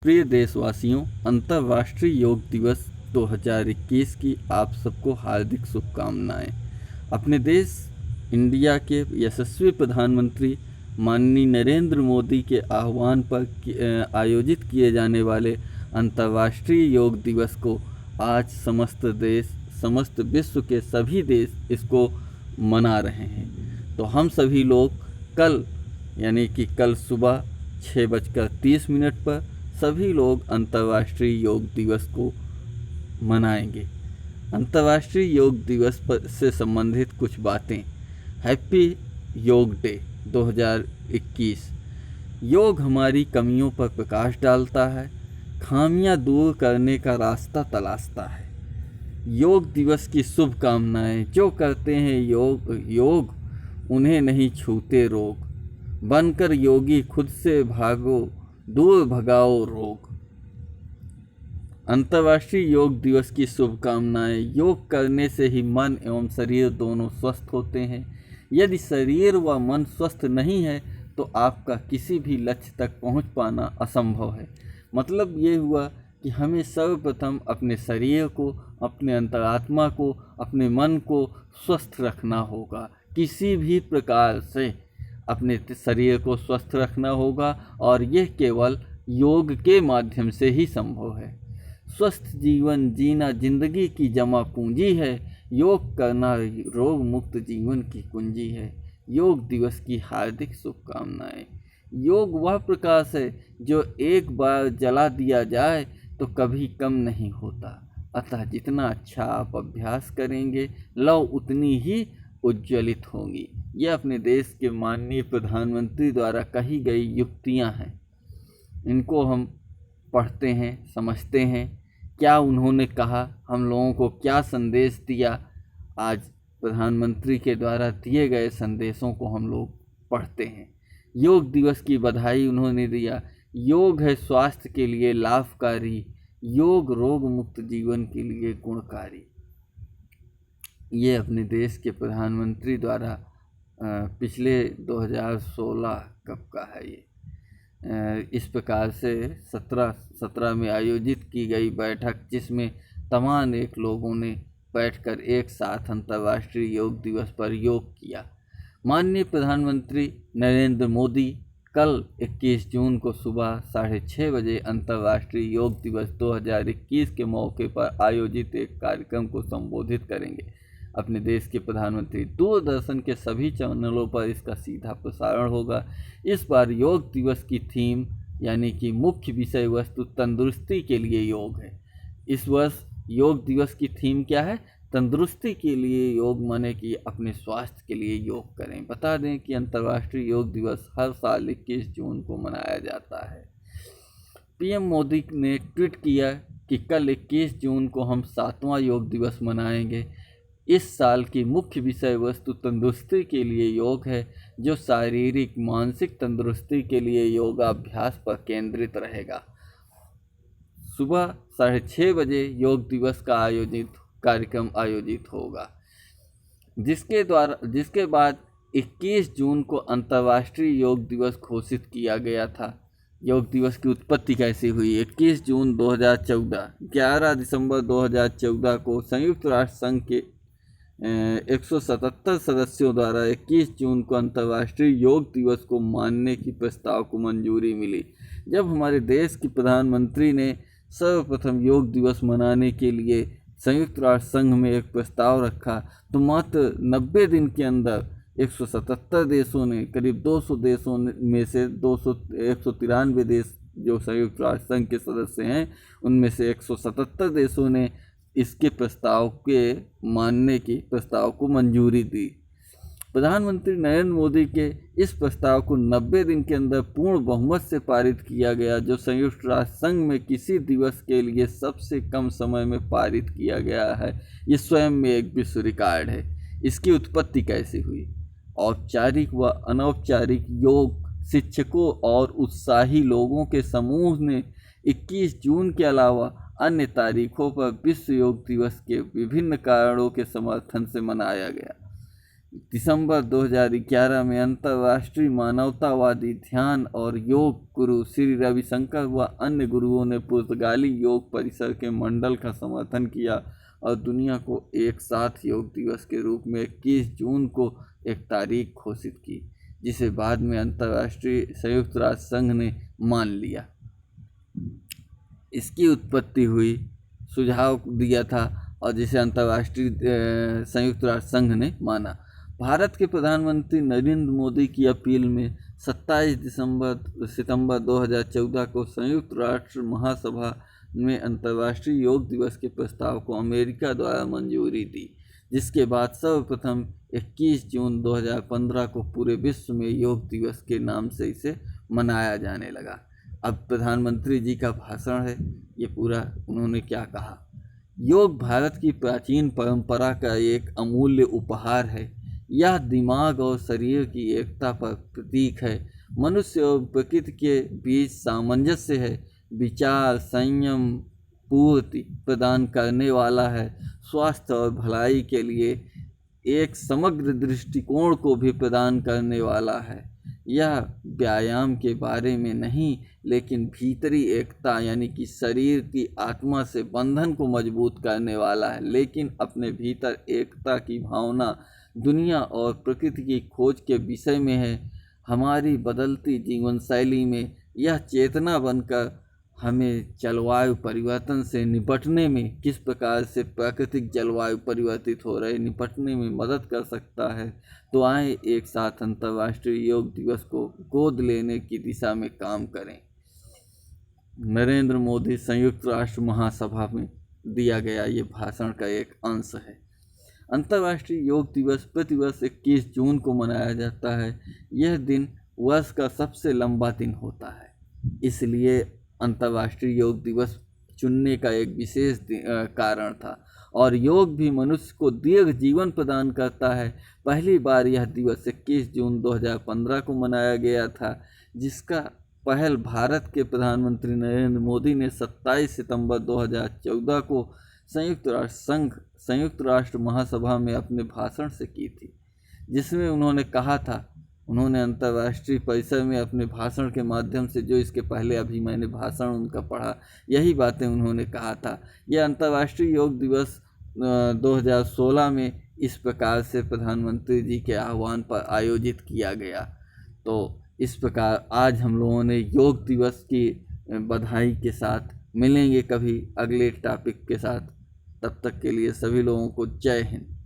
प्रिय देशवासियों, अंतर्राष्ट्रीय योग दिवस 2021 की आप सबको हार्दिक शुभकामनाएं। अपने देश इंडिया के यशस्वी प्रधानमंत्री माननीय नरेंद्र मोदी के आह्वान पर आयोजित किए जाने वाले अंतर्राष्ट्रीय योग दिवस को आज समस्त विश्व के सभी देश इसको मना रहे हैं। तो हम सभी लोग कल सुबह 6:30 पर सभी लोग अंतर्राष्ट्रीय योग दिवस को मनाएंगे। अंतर्राष्ट्रीय योग दिवस पर से संबंधित कुछ बातें। हैप्पी योग डे 2021। योग हमारी कमियों पर प्रकाश डालता है, खामियां दूर करने का रास्ता तलाशता है। योग दिवस की शुभकामनाएं। जो करते हैं योग उन्हें नहीं छूते रोग। बनकर योगी खुद से भागो, दूर भगाओ रोग। अंतर्राष्ट्रीय योग दिवस की शुभकामनाएं। योग करने से ही मन एवं शरीर दोनों स्वस्थ होते हैं। यदि शरीर व मन स्वस्थ नहीं है तो आपका किसी भी लक्ष्य तक पहुंच पाना असंभव है। मतलब ये हुआ कि हमें सर्वप्रथम अपने शरीर को, अपने अंतरात्मा को, अपने मन को स्वस्थ रखना होगा। किसी भी प्रकार से अपने शरीर को स्वस्थ रखना होगा और यह केवल योग के माध्यम से ही संभव है। स्वस्थ जीवन जीना जिंदगी की जमा पूंजी है। योग करना रोग मुक्त जीवन की कुंजी है। योग दिवस की हार्दिक शुभकामनाएं। योग वह प्रकाश है जो एक बार जला दिया जाए तो कभी कम नहीं होता। अतः जितना अच्छा आप अभ्यास करेंगे, लौ उतनी ही उज्ज्वलित होंगी। ये अपने देश के माननीय प्रधानमंत्री द्वारा कही गई युक्तियां हैं। इनको हम पढ़ते हैं, समझते हैं, क्या उन्होंने कहा, हम लोगों को क्या संदेश दिया। आज प्रधानमंत्री के द्वारा दिए गए संदेशों को हम लोग पढ़ते हैं। योग दिवस की बधाई उन्होंने दिया। योग है स्वास्थ्य के लिए लाभकारी, योग रोग मुक्त जीवन के लिए गुणकारी। ये अपने देश के प्रधानमंत्री द्वारा पिछले 2016 कब का है ये, इस प्रकार से 17 में आयोजित की गई बैठक, जिसमें तमाम लोगों ने बैठकर एक साथ अंतर्राष्ट्रीय योग दिवस पर योग किया। माननीय प्रधानमंत्री नरेंद्र मोदी कल 21 जून को सुबह 6:30 बजे अंतर्राष्ट्रीय योग दिवस 2021 के मौके पर आयोजित एक कार्यक्रम को संबोधित करेंगे। अपने देश के प्रधानमंत्री दूरदर्शन के सभी चैनलों पर इसका सीधा प्रसारण होगा। इस बार योग दिवस की थीम यानी कि मुख्य विषय वस्तु तंदुरुस्ती के लिए योग है। इस वर्ष योग दिवस की थीम क्या है? तंदुरुस्ती के लिए योग, माने कि अपने स्वास्थ्य के लिए योग करें। बता दें कि अंतर्राष्ट्रीय योग दिवस हर साल 21 जून को मनाया जाता है। पीएम मोदी ने ट्वीट किया कि कल 21 जून को हम 7वां योग दिवस मनाएंगे। इस साल की मुख्य विषय वस्तु तंदुरुस्ती के लिए योग है, जो शारीरिक मानसिक तंदुरुस्ती के लिए योगाभ्यास पर केंद्रित रहेगा। सुबह 6:30 बजे योग दिवस का कार्यक्रम आयोजित होगा, जिसके बाद 21 जून को अंतर्राष्ट्रीय योग दिवस घोषित किया गया था। योग दिवस की उत्पत्ति कैसे हुई? 21 जून 2014, 11 दिसंबर 2014 को संयुक्त राष्ट्र संघ के 177 सदस्यों द्वारा 21 जून को अंतर्राष्ट्रीय योग दिवस को मानने की प्रस्ताव को मंजूरी मिली। जब हमारे देश के प्रधानमंत्री ने सर्वप्रथम योग दिवस मनाने के लिए संयुक्त राष्ट्र संघ में एक प्रस्ताव रखा, तो मात्र 90 दिन के अंदर 177 देशों ने, करीब 200 देशों में से 193 देश जो संयुक्त राष्ट्र संघ के सदस्य हैं, उनमें से 177 देशों ने इसके प्रस्ताव के मानने की प्रस्ताव को मंजूरी दी। प्रधानमंत्री नरेंद्र मोदी के इस प्रस्ताव को 90 दिन के अंदर पूर्ण बहुमत से पारित किया गया, जो संयुक्त राष्ट्र संघ में किसी दिवस के लिए सबसे कम समय में पारित किया गया है। ये स्वयं में एक विश्व रिकॉर्ड है। इसकी उत्पत्ति कैसे हुई? औपचारिक व अनौपचारिक योग शिक्षकों और उत्साही लोगों के समूह ने 21 जून के अलावा अन्य तारीखों पर विश्व योग दिवस के विभिन्न कारणों के समर्थन से मनाया गया। दिसंबर 2011 में अंतर्राष्ट्रीय मानवतावादी ध्यान और योग गुरु श्री रविशंकर व अन्य गुरुओं ने पुर्तगाली योग परिसर के मंडल का समर्थन किया और दुनिया को एक साथ योग दिवस के रूप में 21 जून को एक तारीख घोषित की, जिसे बाद में अंतर्राष्ट्रीय संयुक्त राष्ट्र संघ ने मान लिया। इसकी उत्पत्ति हुई सुझाव दिया था और जिसे अंतर्राष्ट्रीय संयुक्त राष्ट्र संघ ने माना। भारत के प्रधानमंत्री नरेंद्र मोदी की अपील में 27 सितंबर 2014 को संयुक्त राष्ट्र महासभा में अंतर्राष्ट्रीय योग दिवस के प्रस्ताव को अमेरिका द्वारा मंजूरी दी, जिसके बाद सर्वप्रथम 21 जून 2015 को पूरे विश्व में योग दिवस के नाम से इसे मनाया जाने लगा। अब प्रधानमंत्री जी का भाषण है, ये पूरा उन्होंने क्या कहा। योग भारत की प्राचीन परंपरा का एक अमूल्य उपहार है। यह दिमाग और शरीर की एकता पर प्रतीक है। मनुष्य और प्रकृति के बीच सामंजस्य है। विचार संयम पूर्ति प्रदान करने वाला है। स्वास्थ्य और भलाई के लिए एक समग्र दृष्टिकोण को भी प्रदान करने वाला है। यह व्यायाम के बारे में नहीं, लेकिन भीतरी एकता यानी कि शरीर की आत्मा से बंधन को मजबूत करने वाला है। लेकिन अपने भीतर एकता की भावना दुनिया और प्रकृति की खोज के विषय में है। हमारी बदलती जीवन शैली में यह चेतना बनकर हमें जलवायु परिवर्तन से निपटने में, किस प्रकार से प्राकृतिक जलवायु परिवर्तित हो रहे, निपटने में मदद कर सकता है। तो आए एक साथ अंतर्राष्ट्रीय योग दिवस को गोद लेने की दिशा में काम करें। नरेंद्र मोदी संयुक्त राष्ट्र महासभा में दिया गया ये भाषण का एक अंश है। अंतर्राष्ट्रीय योग दिवस प्रतिवर्ष 21 जून को मनाया जाता है। यह दिन वर्ष का सबसे लंबा दिन होता है, इसलिए अंतर्राष्ट्रीय योग दिवस चुनने का एक विशेष कारण था। और योग भी मनुष्य को दीर्घ जीवन प्रदान करता है। पहली बार यह दिवस 21 जून 2015 को मनाया गया था, जिसका पहल भारत के प्रधानमंत्री नरेंद्र मोदी ने 27 सितंबर 2014 को संयुक्त राष्ट्र महासभा में अपने भाषण से की थी, जिसमें उन्होंने कहा था, उन्होंने अंतर्राष्ट्रीय परिसर में अपने भाषण के माध्यम से, जो इसके पहले अभी मैंने भाषण उनका पढ़ा, यही बातें उन्होंने कहा था। यह अंतर्राष्ट्रीय योग दिवस 2016 में इस प्रकार से प्रधानमंत्री जी के आह्वान पर आयोजित किया गया। तो इस प्रकार आज हम लोगों ने योग दिवस की बधाई के साथ मिलेंगे कभी अगले टॉपिक के साथ। तब तक के लिए सभी लोगों को जय हिंद।